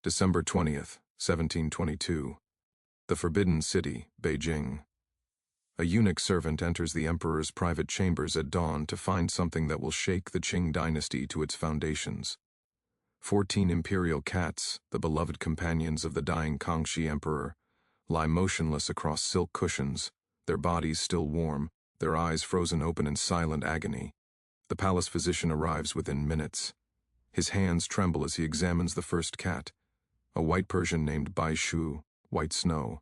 December 20th, 1722. The Forbidden City, Beijing. A eunuch servant enters the emperor's private chambers at dawn to find something that will shake the Qing Dynasty to its foundations. 14 imperial cats, the beloved companions of the dying Kangxi Emperor, lie motionless across silk cushions, their bodies still warm, their eyes frozen open in silent agony. The palace physician arrives within minutes. His hands tremble as he examines the first cat, a white Persian named Bai Shu, White Snow,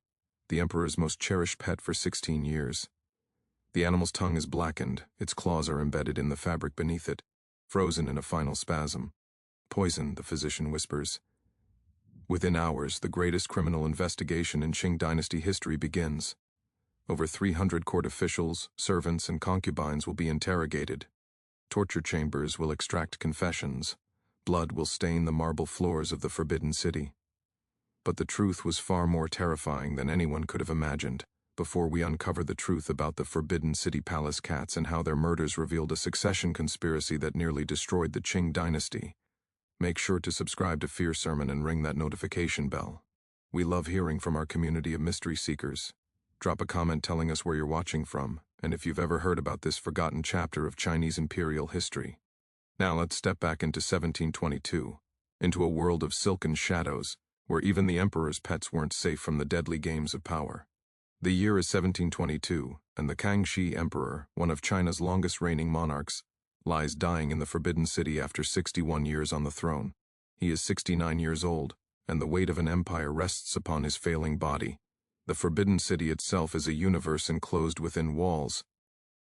the emperor's most cherished pet for 16 years. The animal's tongue is blackened, its claws are embedded in the fabric beneath it, frozen in a final spasm. Poison, the physician whispers. Within hours, the greatest criminal investigation in Qing Dynasty history begins. Over 300 court officials, servants, and concubines will be interrogated. Torture chambers will extract confessions. Blood will stain the marble floors of the Forbidden City. But the truth was far more terrifying than anyone could have imagined. Before we uncover the truth about the Forbidden City palace cats and how their murders revealed a succession conspiracy that nearly destroyed the Qing Dynasty, make sure to subscribe to Fear Sermon and ring that notification bell. We love hearing from our community of mystery seekers. Drop a comment telling us where you're watching from, and if you've ever heard about this forgotten chapter of Chinese imperial history. Now let's step back into 1722, into a world of silken shadows, where even the emperor's pets weren't safe from the deadly games of power. The year is 1722, and the Kangxi Emperor, one of China's longest reigning monarchs, lies dying in the Forbidden City after 61 years on the throne. He is 69 years old, and the weight of an empire rests upon his failing body. The Forbidden City itself is a universe enclosed within walls.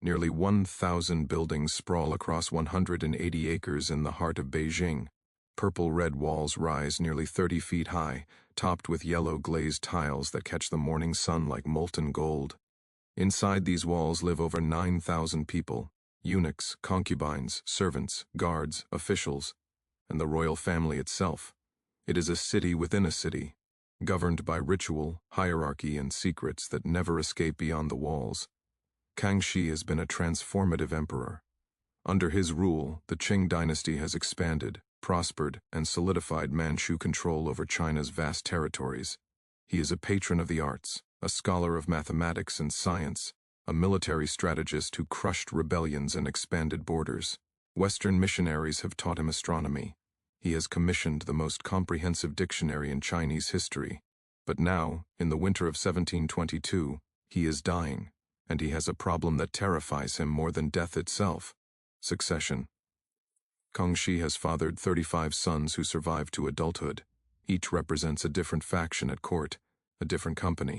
Nearly 1,000 buildings sprawl across 180 acres in the heart of Beijing. Purple-red walls rise nearly 30 feet high, topped with yellow glazed tiles that catch the morning sun like molten gold. Inside these walls live over 9,000 people, eunuchs, concubines, servants, guards, officials, and the royal family itself. It is a city within a city, governed by ritual, hierarchy, and secrets that never escape beyond the walls. Kangxi has been a transformative emperor. Under his rule, the Qing Dynasty has expanded, prospered, and solidified Manchu control over China's vast territories. He is a patron of the arts, a scholar of mathematics and science, a military strategist who crushed rebellions and expanded borders. Western missionaries have taught him astronomy. He has commissioned the most comprehensive dictionary in Chinese history. But now, in the winter of 1722, he is dying, and he has a problem that terrifies him more than death itself: succession. Kangxi has fathered 35 sons who survived to adulthood. Each represents a different faction at court, a different company.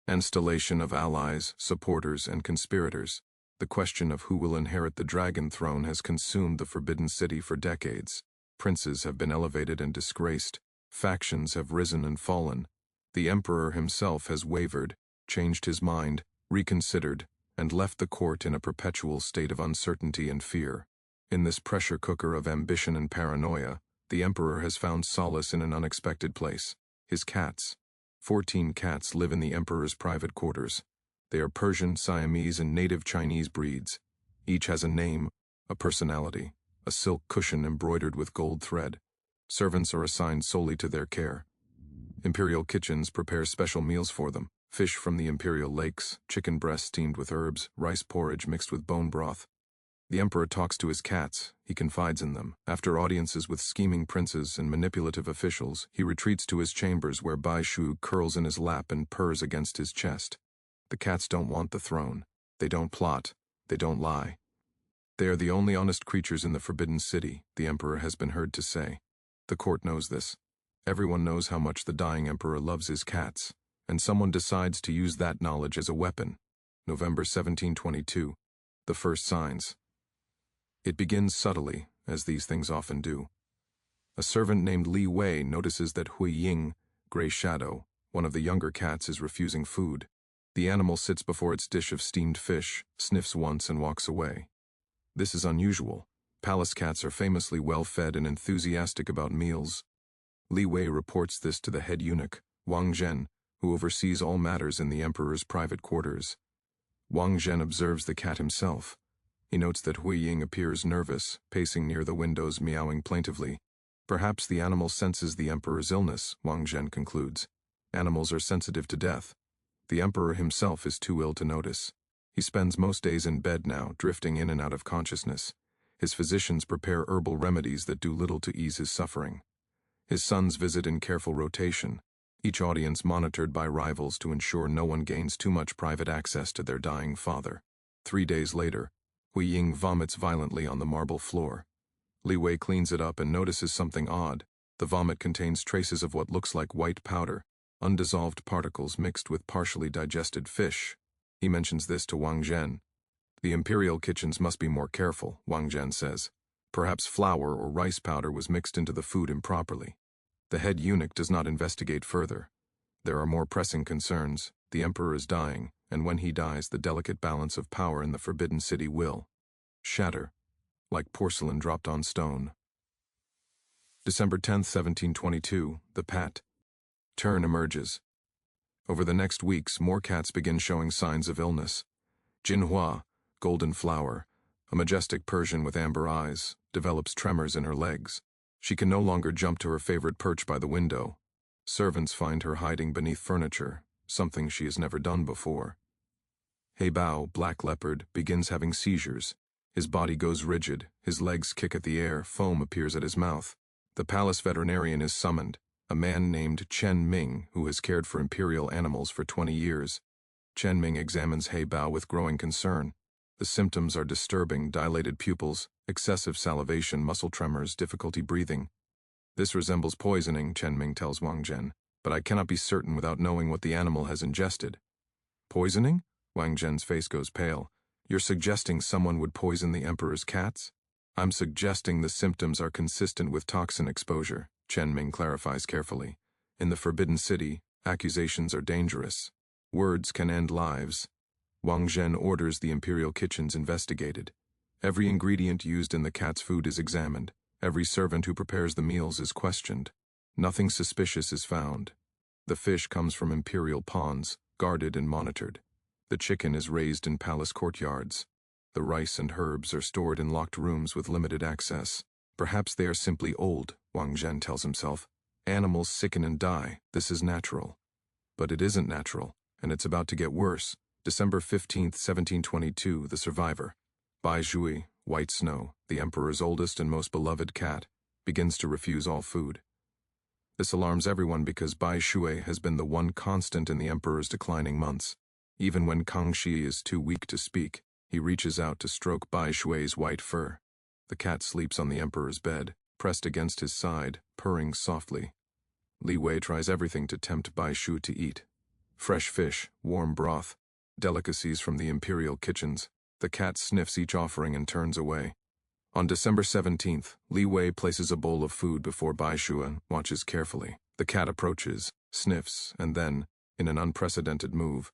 Installation of allies, supporters, and conspirators. The question of who will inherit the dragon throne has consumed the Forbidden City for decades. Princes have been elevated and disgraced. Factions have risen and fallen. The emperor himself has wavered, changed his mind, reconsidered, and left the court in a perpetual state of uncertainty and fear. In this pressure cooker of ambition and paranoia, the emperor has found solace in an unexpected place: his cats. 14 cats live in the emperor's private quarters. They are Persian, Siamese, and native Chinese breeds. Each has a name, a personality, a silk cushion embroidered with gold thread. Servants are assigned solely to their care. Imperial kitchens prepare special meals for them: fish from the imperial lakes, chicken breast steamed with herbs, rice porridge mixed with bone broth. The emperor talks to his cats, he confides in them. After audiences with scheming princes and manipulative officials, he retreats to his chambers where Bai Shu curls in his lap and purrs against his chest. The cats don't want the throne. They don't plot. They don't lie. They are the only honest creatures in the Forbidden City, the emperor has been heard to say. The court knows this. Everyone knows how much the dying emperor loves his cats, and someone decides to use that knowledge as a weapon. November 1722. The first signs. It begins subtly, as these things often do. A servant named Li Wei notices that Hui Ying, Gray Shadow, one of the younger cats, is refusing food. The animal sits before its dish of steamed fish, sniffs once, and walks away. This is unusual. Palace cats are famously well-fed and enthusiastic about meals. Li Wei reports this to the head eunuch, Wang Zhen, who oversees all matters in the emperor's private quarters. Wang Zhen observes the cat himself. He notes that Hui Ying appears nervous, pacing near the windows, meowing plaintively. Perhaps the animal senses the emperor's illness, Wang Zhen concludes. Animals are sensitive to death. The emperor himself is too ill to notice. He spends most days in bed now, drifting in and out of consciousness. His physicians prepare herbal remedies that do little to ease his suffering. His sons visit in careful rotation, each audience monitored by rivals to ensure no one gains too much private access to their dying father. 3 days later, Hui Ying vomits violently on the marble floor. Li Wei cleans it up and notices something odd. The vomit contains traces of what looks like white powder, undissolved particles mixed with partially digested fish. He mentions this to Wang Zhen. The imperial kitchens must be more careful, Wang Zhen says. Perhaps flour or rice powder was mixed into the food improperly. The head eunuch does not investigate further. There are more pressing concerns. The emperor is dying, and when he dies, the delicate balance of power in the Forbidden City will shatter, like porcelain dropped on stone. December 10, 1722, the pat turn emerges. Over the next weeks, more cats begin showing signs of illness. Jinhua, golden flower, a majestic Persian with amber eyes, develops tremors in her legs. She can no longer jump to her favorite perch by the window. Servants find her hiding beneath furniture, something she has never done before. Heibao, black leopard, begins having seizures. His body goes rigid, his legs kick at the air, foam appears at his mouth. The palace veterinarian is summoned, a man named Chen Ming, who has cared for imperial animals for 20 years. Chen Ming examines Heibao with growing concern. The symptoms are disturbing: dilated pupils, excessive salivation, muscle tremors, difficulty breathing. This resembles poisoning, Chen Ming tells Wang Zhen, but I cannot be certain without knowing what the animal has ingested. Poisoning? Wang Zhen's face goes pale. You're suggesting someone would poison the emperor's cats? I'm suggesting the symptoms are consistent with toxin exposure, Chen Ming clarifies carefully. In the Forbidden City, accusations are dangerous. Words can end lives. Wang Zhen orders the imperial kitchens investigated. Every ingredient used in the cat's food is examined. Every servant who prepares the meals is questioned. Nothing suspicious is found. The fish comes from imperial ponds, guarded and monitored. The chicken is raised in palace courtyards. The rice and herbs are stored in locked rooms with limited access. Perhaps they are simply old, Wang Zhen tells himself. Animals sicken and die. This is natural. But it isn't natural, and it's about to get worse. December 15, 1722, the survivor. Bai Zhui, White Snow, the emperor's oldest and most beloved cat, begins to refuse all food. This alarms everyone because Bai Zhui has been the one constant in the emperor's declining months. Even when Kangxi is too weak to speak, he reaches out to stroke Bai Zhui's white fur. The cat sleeps on the emperor's bed, pressed against his side, purring softly. Li Wei tries everything to tempt Bai Zhui to eat. Fresh fish, warm broth, delicacies from the imperial kitchens. The cat sniffs each offering and turns away. On December 17th, Li Wei places a bowl of food before Bai Zhui and watches carefully. The cat approaches, sniffs, and then, in an unprecedented move,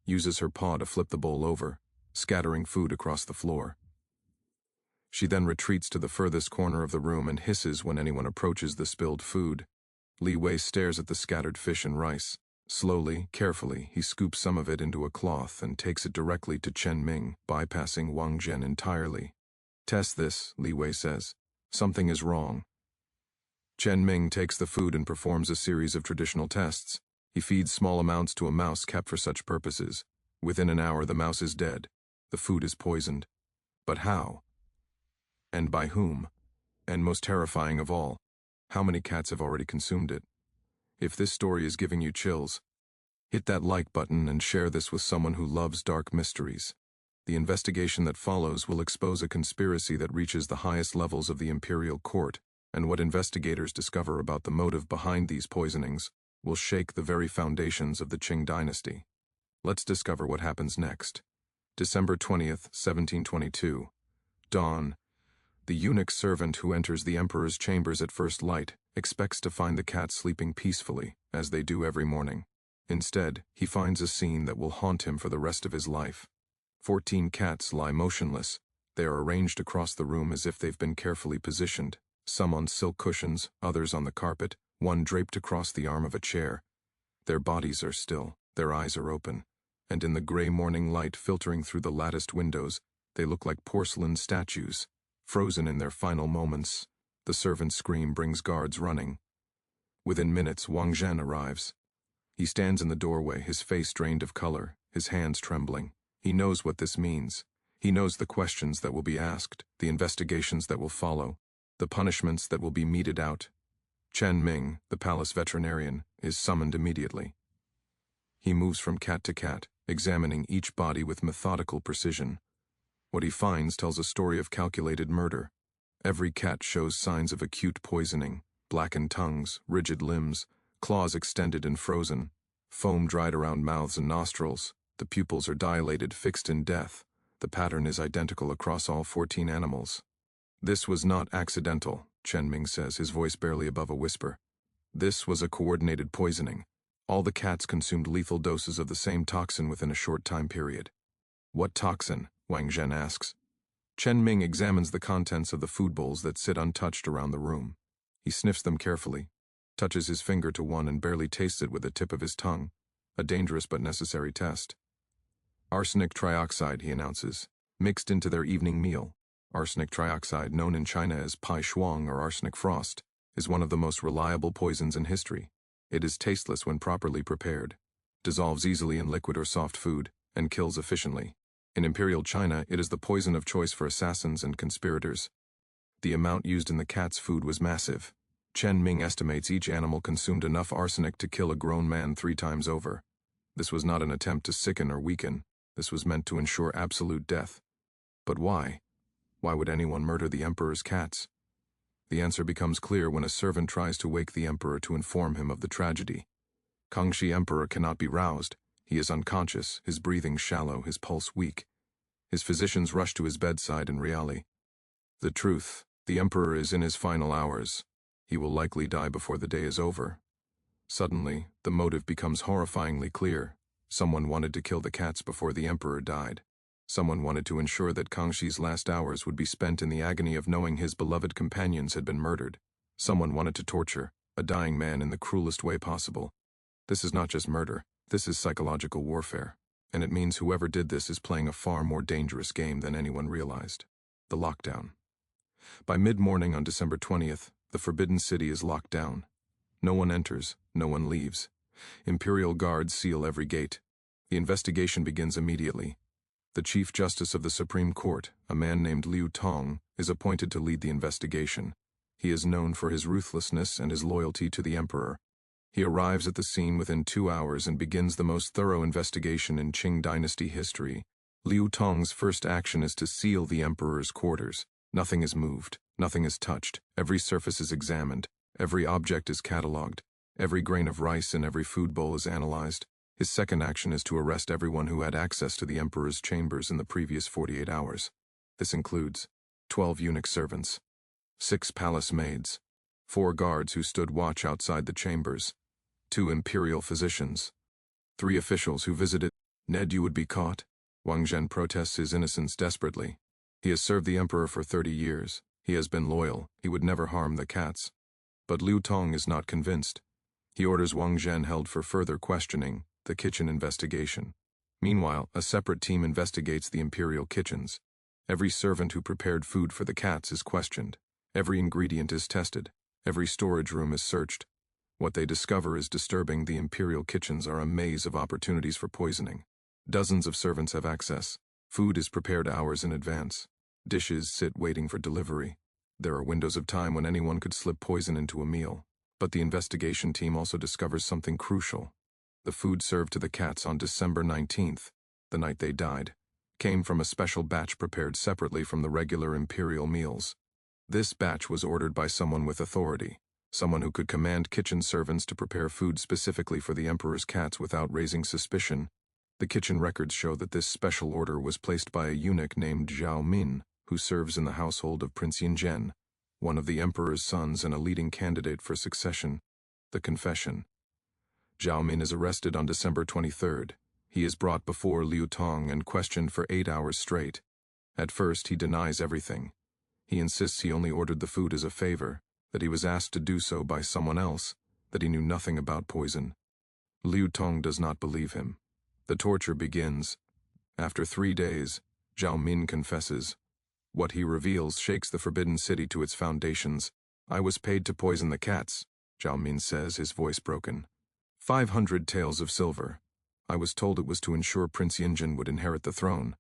uses her paw to flip the bowl over, scattering food across the floor. She then retreats to the furthest corner of the room and hisses when anyone approaches the spilled food. Li Wei stares at the scattered fish and rice. Slowly, carefully, he scoops some of it into a cloth and takes it directly to Chen Ming, bypassing Wang Zhen entirely. Test this, Li Wei says. Something is wrong. Chen Ming takes the food and performs a series of traditional tests. He feeds small amounts to a mouse kept for such purposes. Within an hour, the mouse is dead. The food is poisoned. But how? And by whom? And most terrifying of all, how many cats have already consumed it? If this story is giving you chills, hit that like button and share this with someone who loves dark mysteries. The investigation that follows will expose a conspiracy that reaches the highest levels of the imperial court, and what investigators discover about the motive behind these poisonings will shake the very foundations of the Qing Dynasty. Let's discover what happens next. December 20th, 1722. Dawn. The eunuch servant who enters the emperor's chambers at first light expects to find the cat sleeping peacefully, as they do every morning. Instead, he finds a scene that will haunt him for the rest of his life. 14 cats lie motionless. They are arranged across the room as if they've been carefully positioned, some on silk cushions, others on the carpet, one draped across the arm of a chair. Their bodies are still, their eyes are open, and in the gray morning light filtering through the latticed windows, they look like porcelain statues, frozen in their final moments. The servant's scream brings guards running. Within minutes, Wang Zhen arrives. He stands in the doorway, his face drained of color, his hands trembling. He knows what this means. He knows the questions that will be asked, the investigations that will follow, the punishments that will be meted out. Chen Ming, the palace veterinarian, is summoned immediately. He moves from cat to cat, examining each body with methodical precision. What he finds tells a story of calculated murder. Every cat shows signs of acute poisoning, blackened tongues, rigid limbs, claws extended and frozen, foam dried around mouths and nostrils. The pupils are dilated, fixed in death. The pattern is identical across all 14 animals. This was not accidental, Chen Ming says, his voice barely above a whisper. This was a coordinated poisoning. All the cats consumed lethal doses of the same toxin within a short time period. What toxin? Wang Zhen asks. Chen Ming examines the contents of the food bowls that sit untouched around the room. He sniffs them carefully, touches his finger to one and barely tastes it with the tip of his tongue. A dangerous but necessary test. Arsenic trioxide, he announces, mixed into their evening meal. Arsenic trioxide, known in China as pai shuang or arsenic frost, is one of the most reliable poisons in history. It is tasteless when properly prepared, dissolves easily in liquid or soft food, and kills efficiently. In Imperial China, it is the poison of choice for assassins and conspirators. The amount used in the cat's food was massive. Chen Ming estimates each animal consumed enough arsenic to kill a grown man 3 times over. This was not an attempt to sicken or weaken. This was meant to ensure absolute death. But why? Why would anyone murder the emperor's cats? The answer becomes clear when a servant tries to wake the emperor to inform him of the tragedy. Kangxi Emperor cannot be roused. He is unconscious, his breathing shallow, his pulse weak. His physicians rush to his bedside in reality. The truth, the emperor is in his final hours. He will likely die before the day is over. Suddenly, the motive becomes horrifyingly clear. Someone wanted to kill the cats before the emperor died. Someone wanted to ensure that Kangxi's last hours would be spent in the agony of knowing his beloved companions had been murdered. Someone wanted to torture a dying man in the cruelest way possible. This is not just murder. This is psychological warfare, and it means whoever did this is playing a far more dangerous game than anyone realized. The lockdown. By mid-morning on December 20th, the Forbidden City is locked down. No one enters, no one leaves. Imperial guards seal every gate. The investigation begins immediately. The Chief Justice of the Supreme Court, a man named Liu Tong, is appointed to lead the investigation. He is known for his ruthlessness and his loyalty to the emperor. He arrives at the scene within 2 hours and begins the most thorough investigation in Qing Dynasty history. Liu Tong's first action is to seal the emperor's quarters. Nothing is moved, nothing is touched, every surface is examined, every object is catalogued, every grain of rice in every food bowl is analyzed. His second action is to arrest everyone who had access to the emperor's chambers in the previous 48 hours. This includes 12 eunuch servants, 6 palace maids, 4 guards who stood watch outside the chambers, 2 imperial physicians, 3 officials who visited. Ned, you would be caught. Wang Zhen protests his innocence desperately. He has served the emperor for 30 years. He has been loyal. He would never harm the cats. But Liu Tong is not convinced. He orders Wang Zhen held for further questioning, the kitchen investigation. Meanwhile, a separate team investigates the imperial kitchens. Every servant who prepared food for the cats is questioned. Every ingredient is tested. Every storage room is searched. What they discover is disturbing. The imperial kitchens are a maze of opportunities for poisoning. Dozens of servants have access. Food is prepared hours in advance. Dishes sit waiting for delivery. There are windows of time when anyone could slip poison into a meal. But the investigation team also discovers something crucial. The food served to the cats on December 19th, the night they died, came from a special batch prepared separately from the regular imperial meals. This batch was ordered by someone with authority, someone who could command kitchen servants to prepare food specifically for the emperor's cats without raising suspicion. The kitchen records show that this special order was placed by a eunuch named Zhao Min, who serves in the household of Prince Yinzhen, one of the emperor's sons and a leading candidate for succession. The confession. Zhao Min is arrested on December 23rd. He is brought before Liu Tong and questioned for 8 hours straight. At first, he denies everything. He insists he only ordered the food as a favor, that he was asked to do so by someone else, that he knew nothing about poison. Liu Tong does not believe him. The torture begins. After 3 days, Zhao Min confesses. What he reveals shakes the Forbidden City to its foundations. I was paid to poison the cats, Zhao Min says, his voice broken. 500 taels of silver. I was told it was to ensure Prince Yinjin would inherit the throne.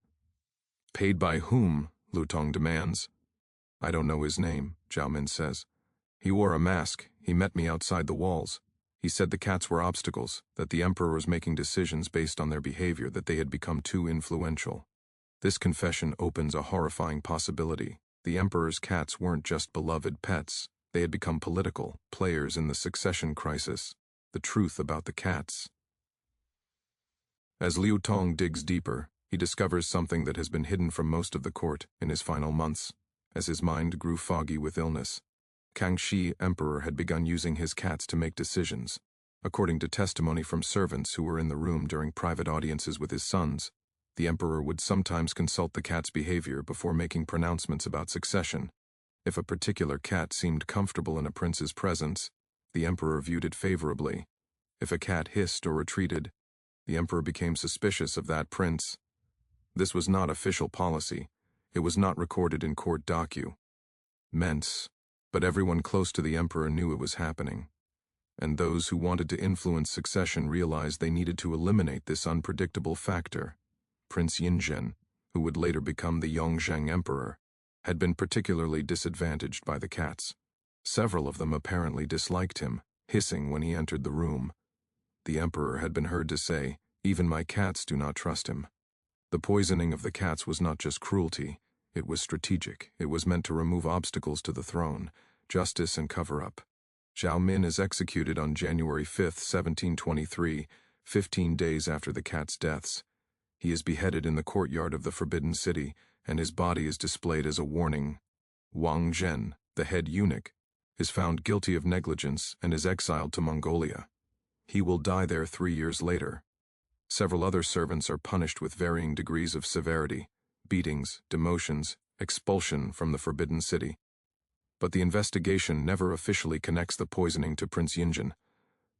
Paid by whom? Lu Tong demands. I don't know his name, Zhao Min says. He wore a mask. He met me outside the walls. He said the cats were obstacles, that the emperor was making decisions based on their behavior, that they had become too influential. This confession opens a horrifying possibility. The emperor's cats weren't just beloved pets. They had become political players in the succession crisis. The truth about the cats. As Liu Tong digs deeper, he discovers something that has been hidden from most of the court in his final months. As his mind grew foggy with illness, Kangxi Emperor had begun using his cats to make decisions. According to testimony from servants who were in the room during private audiences with his sons, the emperor would sometimes consult the cat's behavior before making pronouncements about succession. If a particular cat seemed comfortable in a prince's presence, the emperor viewed it favorably. If a cat hissed or retreated, the emperor became suspicious of that prince. This was not official policy. It was not recorded in court documents, but everyone close to the emperor knew it was happening. And those who wanted to influence succession realized they needed to eliminate this unpredictable factor. Prince Yinjin, who would later become the Yongzheng Emperor, had been particularly disadvantaged by the cats. Several of them apparently disliked him, hissing when he entered the room. The emperor had been heard to say, "Even my cats do not trust him." The poisoning of the cats was not just cruelty, it was strategic. It was meant to remove obstacles to the throne, justice and cover-up. Zhao Min is executed on January 5, 1723, 15 days after the cats' deaths. He is beheaded in the courtyard of the Forbidden City, and his body is displayed as a warning. Wang Zhen, the head eunuch, is found guilty of negligence and is exiled to Mongolia. He will die there 3 years later. Several other servants are punished with varying degrees of severity, beatings, demotions, expulsion from the Forbidden City. But the investigation never officially connects the poisoning to Prince Yinjin.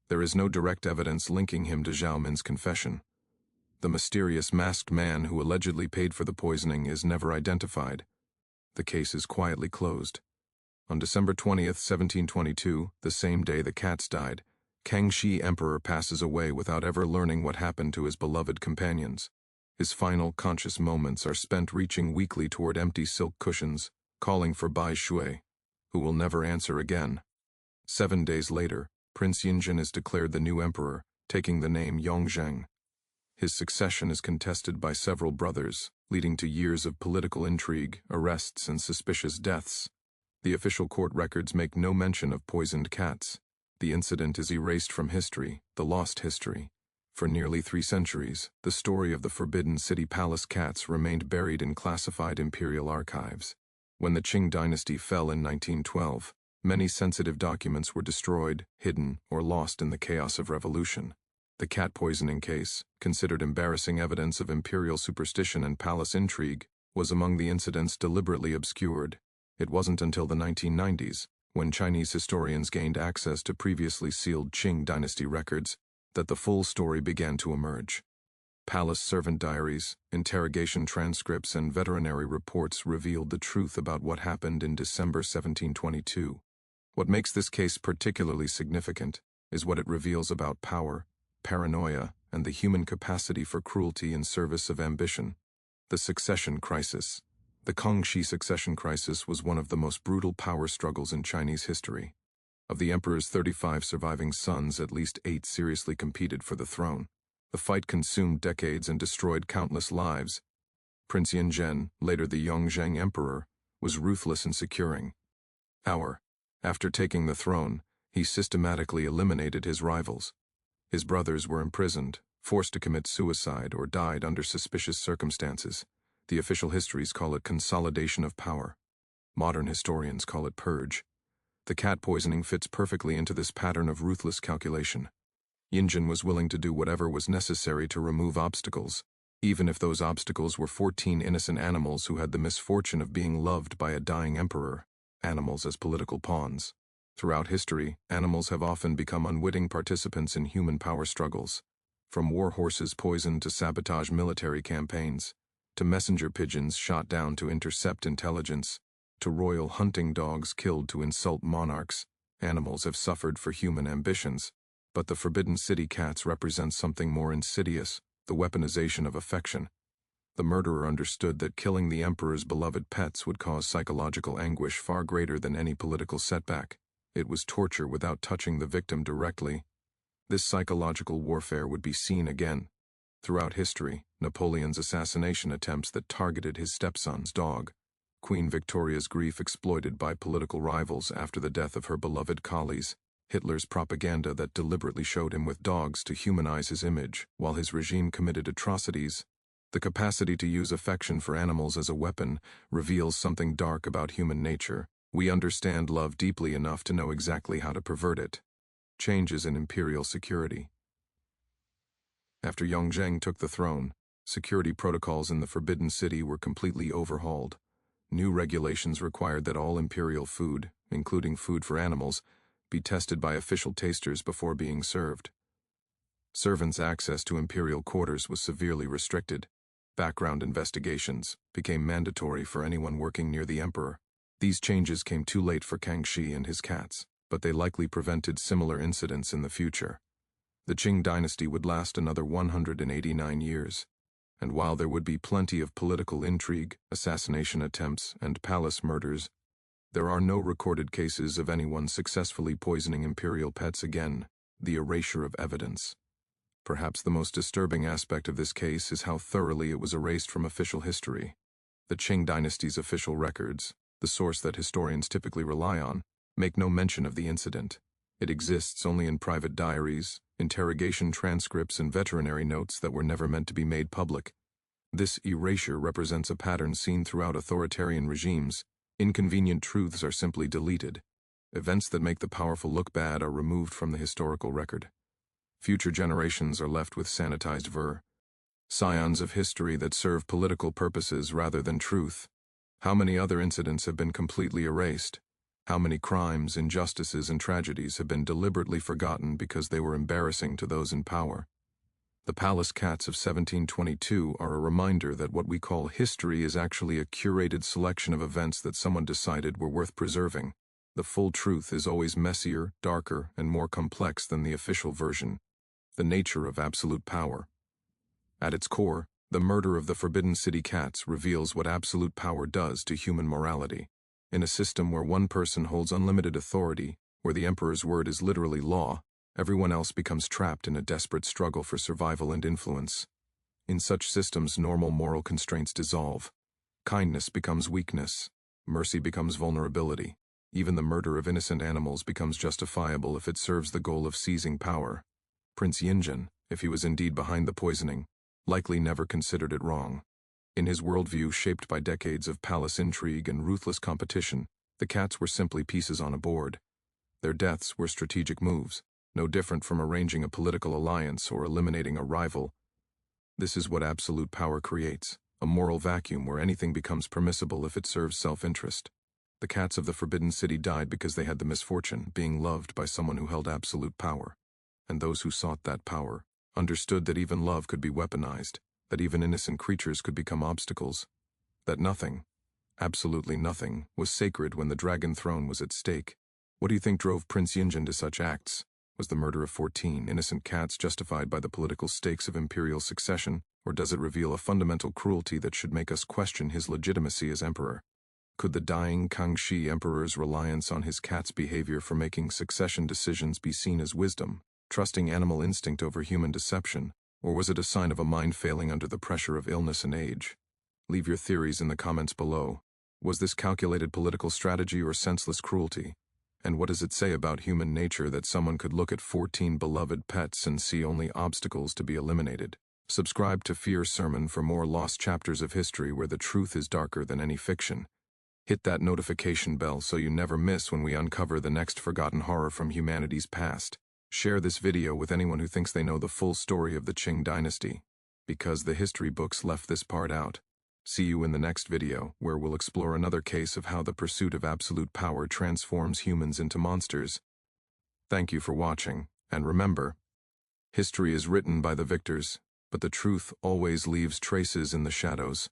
There is no direct evidence linking him to Zhao Min's confession. The mysterious masked man who allegedly paid for the poisoning is never identified. The case is quietly closed. On December 20th, 1722, the same day the cats died, Kangxi Emperor passes away without ever learning what happened to his beloved companions. His final conscious moments are spent reaching weakly toward empty silk cushions, calling for Bai Shui, who will never answer again. 7 days later, Prince Yinjin is declared the new emperor, taking the name Yongzheng. His succession is contested by several brothers, leading to years of political intrigue, arrests, and suspicious deaths. The official court records make no mention of poisoned cats. The incident is erased from history, the lost history. For nearly 3 centuries, the story of the Forbidden City Palace cats remained buried in classified imperial archives. When the Qing Dynasty fell in 1912, many sensitive documents were destroyed, hidden, or lost in the chaos of revolution. The cat poisoning case, considered embarrassing evidence of imperial superstition and palace intrigue, was among the incidents deliberately obscured. It wasn't until the 1990s, when Chinese historians gained access to previously sealed Qing Dynasty records, that the full story began to emerge. Palace servant diaries, interrogation transcripts, and veterinary reports revealed the truth about what happened in December 1722. What makes this case particularly significant is what it reveals about power, paranoia, and the human capacity for cruelty in service of ambition. The succession crisis. The Kangxi succession crisis was one of the most brutal power struggles in Chinese history. Of the emperor's 35 surviving sons, at least 8 seriously competed for the throne. The fight consumed decades and destroyed countless lives. Prince Yinjin, later the Yongzheng Emperor, was ruthless in securing power. After taking the throne, he systematically eliminated his rivals. His brothers were imprisoned, forced to commit suicide, or died under suspicious circumstances. The official histories call it consolidation of power. Modern historians call it purge. The cat poisoning fits perfectly into this pattern of ruthless calculation. Yinjin was willing to do whatever was necessary to remove obstacles, even if those obstacles were 14 innocent animals who had the misfortune of being loved by a dying emperor, animals as political pawns. Throughout history, animals have often become unwitting participants in human power struggles. From war horses poisoned to sabotage military campaigns, to messenger pigeons shot down to intercept intelligence, to royal hunting dogs killed to insult monarchs, animals have suffered for human ambitions. But the Forbidden City cats represent something more insidious, the weaponization of affection. The murderer understood that killing the emperor's beloved pets would cause psychological anguish far greater than any political setback. It was torture without touching the victim directly. This psychological warfare would be seen again. Throughout history, Napoleon's assassination attempts that targeted his stepson's dog, Queen Victoria's grief exploited by political rivals after the death of her beloved collies, Hitler's propaganda that deliberately showed him with dogs to humanize his image while his regime committed atrocities. The capacity to use affection for animals as a weapon reveals something dark about human nature. We understand love deeply enough to know exactly how to pervert it. Changes in imperial security. After Yongzheng took the throne, security protocols in the Forbidden City were completely overhauled. New regulations required that all imperial food, including food for animals, be tested by official tasters before being served. Servants' access to imperial quarters was severely restricted. Background investigations became mandatory for anyone working near the emperor. These changes came too late for Kangxi and his cats, but they likely prevented similar incidents in the future. The Qing Dynasty would last another 189 years, and while there would be plenty of political intrigue, assassination attempts, and palace murders, there are no recorded cases of anyone successfully poisoning imperial pets again. The erasure of evidence. Perhaps the most disturbing aspect of this case is how thoroughly it was erased from official history. The Qing Dynasty's official records, the source that historians typically rely on, make no mention of the incident. It exists only in private diaries, interrogation transcripts, and veterinary notes that were never meant to be made public. This erasure represents a pattern seen throughout authoritarian regimes. Inconvenient truths are simply deleted. Events that make the powerful look bad are removed from the historical record. Future generations are left with sanitized scions of history that serve political purposes rather than truth. How many other incidents have been completely erased? How many crimes, injustices, and tragedies have been deliberately forgotten because they were embarrassing to those in power? The palace cats of 1722 are a reminder that what we call history is actually a curated selection of events that someone decided were worth preserving. The full truth is always messier, darker, and more complex than the official version. The nature of absolute power. At its core, the murder of the Forbidden City cats reveals what absolute power does to human morality. In a system where one person holds unlimited authority, where the emperor's word is literally law, everyone else becomes trapped in a desperate struggle for survival and influence. In such systems, normal moral constraints dissolve. Kindness becomes weakness. Mercy becomes vulnerability. Even the murder of innocent animals becomes justifiable if it serves the goal of seizing power. Prince Yinzhen, if he was indeed behind the poisoning, likely never considered it wrong. In his worldview shaped by decades of palace intrigue and ruthless competition, the cats were simply pieces on a board. Their deaths were strategic moves, no different from arranging a political alliance or eliminating a rival. This is what absolute power creates, a moral vacuum where anything becomes permissible if it serves self-interest. The cats of the Forbidden City died because they had the misfortune being loved by someone who held absolute power. And those who sought that power understood that even love could be weaponized, that even innocent creatures could become obstacles, that nothing, absolutely nothing, was sacred when the dragon throne was at stake. What do you think drove Prince Yinzhen to such acts? Was the murder of 14 innocent cats justified by the political stakes of imperial succession, or does it reveal a fundamental cruelty that should make us question his legitimacy as emperor? Could the dying Kangxi Emperor's reliance on his cat's behavior for making succession decisions be seen as wisdom, trusting animal instinct over human deception, or was it a sign of a mind failing under the pressure of illness and age? Leave your theories in the comments below. Was this calculated political strategy or senseless cruelty? And what does it say about human nature that someone could look at 14 beloved pets and see only obstacles to be eliminated? Subscribe to Fear Sermon for more lost chapters of history where the truth is darker than any fiction. Hit that notification bell so you never miss when we uncover the next forgotten horror from humanity's past. Share this video with anyone who thinks they know the full story of the Qing Dynasty, because the history books left this part out. See you in the next video, where we'll explore another case of how the pursuit of absolute power transforms humans into monsters. Thank you for watching, and remember, history is written by the victors, but the truth always leaves traces in the shadows.